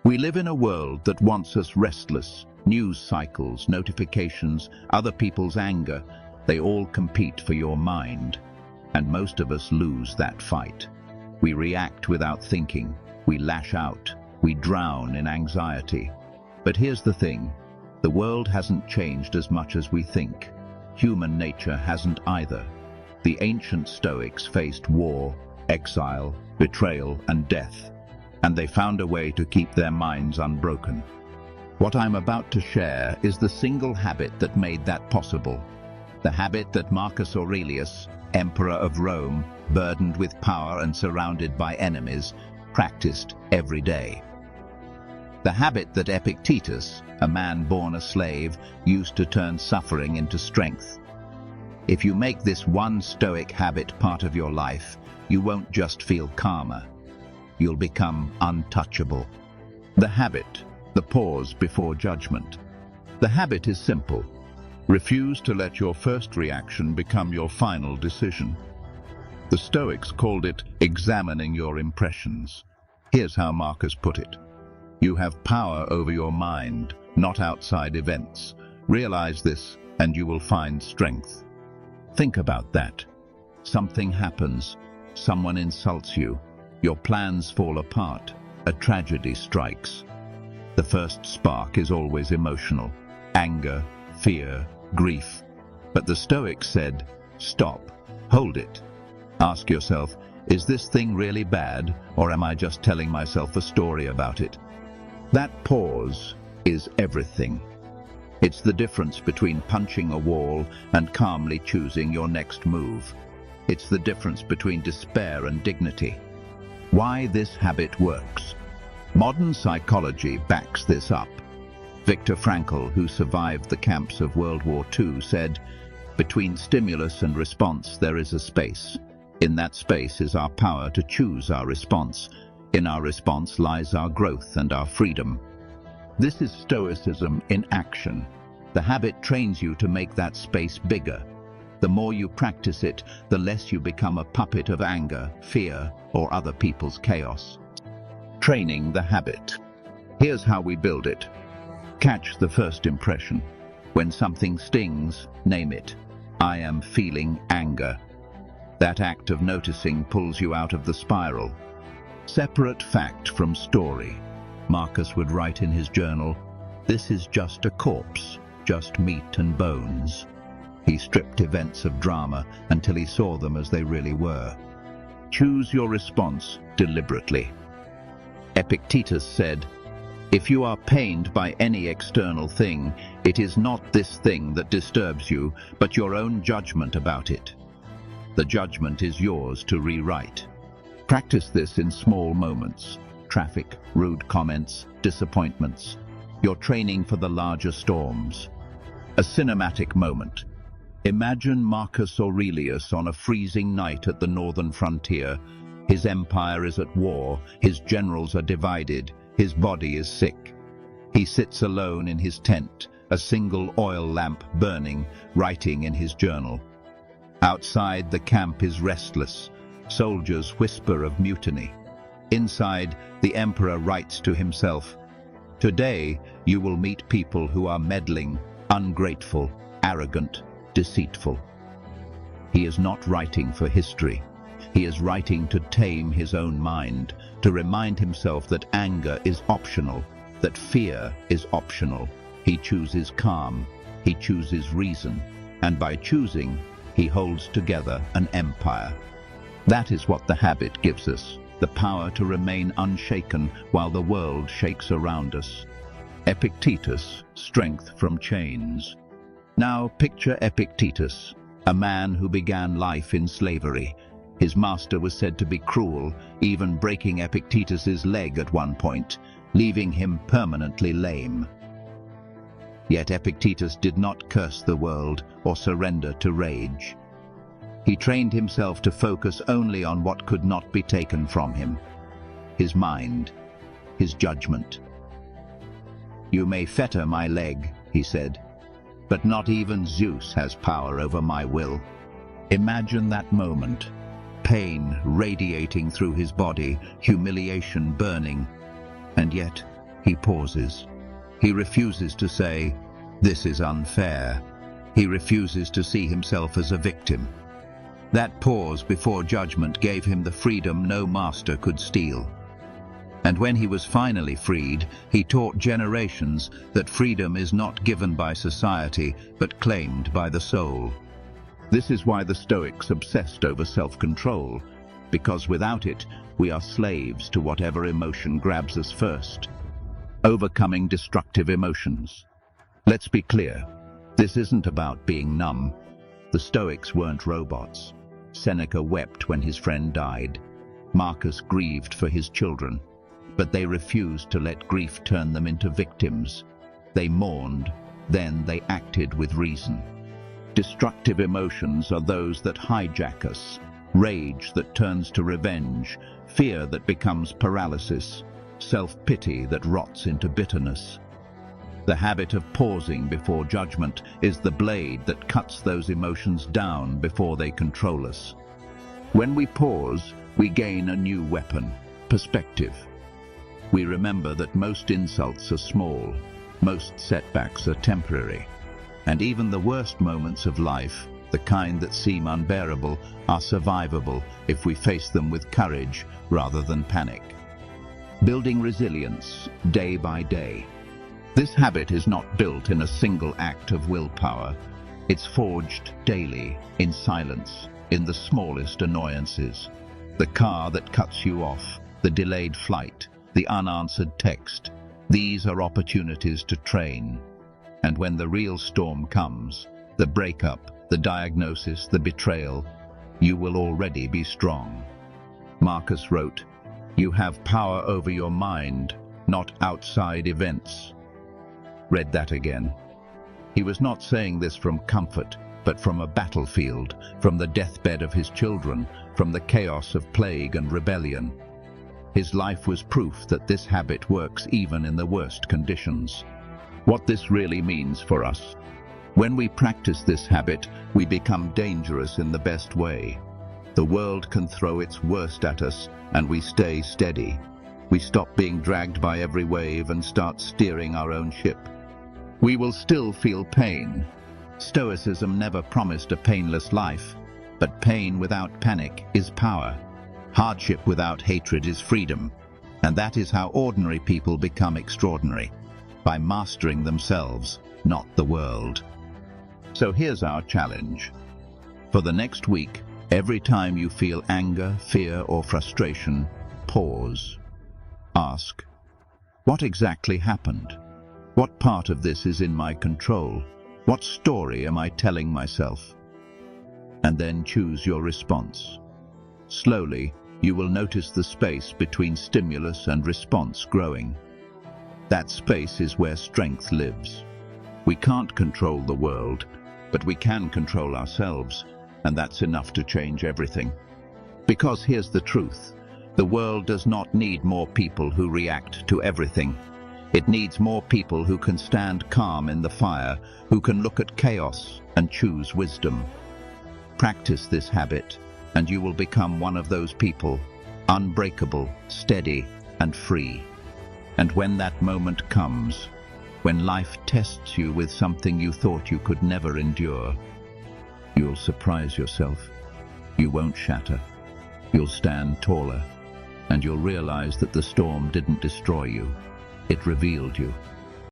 We live in a world that wants us restless. News cycles, notifications, other people's anger, they all compete for your mind. And most of us lose that fight. We react without thinking. We lash out. We drown in anxiety. But here's the thing. The world hasn't changed as much as we think. Human nature hasn't either. The ancient Stoics faced war, exile, betrayal, and death. And they found a way to keep their minds unbroken. What I'm about to share is the single habit that made that possible. The habit that Marcus Aurelius, Emperor of Rome, burdened with power and surrounded by enemies, practiced every day. The habit that Epictetus, a man born a slave, used to turn suffering into strength. If you make this one Stoic habit part of your life, you won't just feel calmer. You'll become untouchable. The habit, the pause before judgment. The habit is simple. Refuse to let your first reaction become your final decision. The Stoics called it examining your impressions. Here's how Marcus put it. You have power over your mind, not outside events. Realize this, and you will find strength. Think about that. Something happens. Someone insults you. Your plans fall apart. A tragedy strikes. The first spark is always emotional. Anger, fear, grief. But the Stoics said, stop, hold it. Ask yourself, is this thing really bad, or am I just telling myself a story about it? That pause is everything. It's the difference between punching a wall and calmly choosing your next move. It's the difference between despair and dignity. Why this habit works. Modern psychology backs this up. Viktor Frankl, who survived the camps of World War II, said, between stimulus and response there is a space. In that space is our power to choose our response. In our response lies our growth and our freedom. This is Stoicism in action. The habit trains you to make that space bigger. The more you practice it, the less you become a puppet of anger, fear, or other people's chaos. Training the habit. Here's how we build it. Catch the first impression. When something stings, name it. I am feeling anger. That act of noticing pulls you out of the spiral. Separate fact from story. Marcus would write in his journal, this is just a corpse, just meat and bones. He stripped events of drama until he saw them as they really were. Choose your response deliberately. Epictetus said, if you are pained by any external thing, it is not this thing that disturbs you, but your own judgment about it. The judgment is yours to rewrite. Practice this in small moments. Traffic, rude comments, disappointments. You're training for the larger storms. A cinematic moment. Imagine Marcus Aurelius on a freezing night at the northern frontier. His empire is at war, his generals are divided, his body is sick. He sits alone in his tent, a single oil lamp burning, writing in his journal. Outside, the camp is restless. Soldiers whisper of mutiny. Inside, the emperor writes to himself, today you will meet people who are meddling, ungrateful, arrogant, deceitful. He is not writing for history. He is writing to tame his own mind, to remind himself that anger is optional, that fear is optional. He chooses calm, he chooses reason, and by choosing, he holds together an empire. That is what the habit gives us, the power to remain unshaken while the world shakes around us. Epictetus, strength from chains. Now picture Epictetus, a man who began life in slavery. His master was said to be cruel, even breaking Epictetus's leg at one point, leaving him permanently lame. Yet Epictetus did not curse the world or surrender to rage. He trained himself to focus only on what could not be taken from him: his mind, his judgment. You may fetter my leg, he said, but not even Zeus has power over my will. Imagine that moment. Pain radiating through his body, humiliation burning, and yet He pauses. He refuses to say, "This is unfair." He refuses to see himself as a victim. That pause before judgment gave him the freedom no master could steal. And when he was finally freed, he taught generations that freedom is not given by society, but claimed by the soul. This is why the Stoics obsessed over self-control, because without it, we are slaves to whatever emotion grabs us first. Overcoming destructive emotions. Let's be clear, this isn't about being numb. The Stoics weren't robots. Seneca wept when his friend died. Marcus grieved for his children. But they refused to let grief turn them into victims. They mourned, then they acted with reason. Destructive emotions are those that hijack us. Rage that turns to revenge, fear that becomes paralysis, self-pity that rots into bitterness. The habit of pausing before judgment is the blade that cuts those emotions down before they control us. When we pause, we gain a new weapon, perspective. We remember that most insults are small, most setbacks are temporary, and even the worst moments of life, the kind that seem unbearable, are survivable if we face them with courage rather than panic. Building resilience day by day. This habit is not built in a single act of willpower. It's forged daily, in silence, in the smallest annoyances. The car that cuts you off, the delayed flight, the unanswered text. These are opportunities to train. And when the real storm comes, the breakup, the diagnosis, the betrayal, you will already be strong. Marcus wrote, "You have power over your mind, not outside events." Read that again. He was not saying this from comfort, but from a battlefield, from the deathbed of his children, from the chaos of plague and rebellion. His life was proof that this habit works even in the worst conditions. What this really means for us. When we practice this habit, we become dangerous in the best way. The world can throw its worst at us, and we stay steady. We stop being dragged by every wave and start steering our own ship. We will still feel pain. Stoicism never promised a painless life, but pain without panic is power. Hardship without hatred is freedom, and that is how ordinary people become extraordinary, by mastering themselves, not the world. So here's our challenge. For the next week, every time you feel anger, fear, or frustration, pause. Ask, what exactly happened? What part of this is in my control? What story am I telling myself? And then choose your response. Slowly, you will notice the space between stimulus and response growing. That space is where strength lives. We can't control the world, but we can control ourselves, and that's enough to change everything. Because here's the truth. The world does not need more people who react to everything. It needs more people who can stand calm in the fire, who can look at chaos and choose wisdom. Practice this habit, and you will become one of those people, unbreakable, steady, and free. And when that moment comes, when life tests you with something you thought you could never endure, you'll surprise yourself. You won't shatter. You'll stand taller, and you'll realize that the storm didn't destroy you. It revealed you.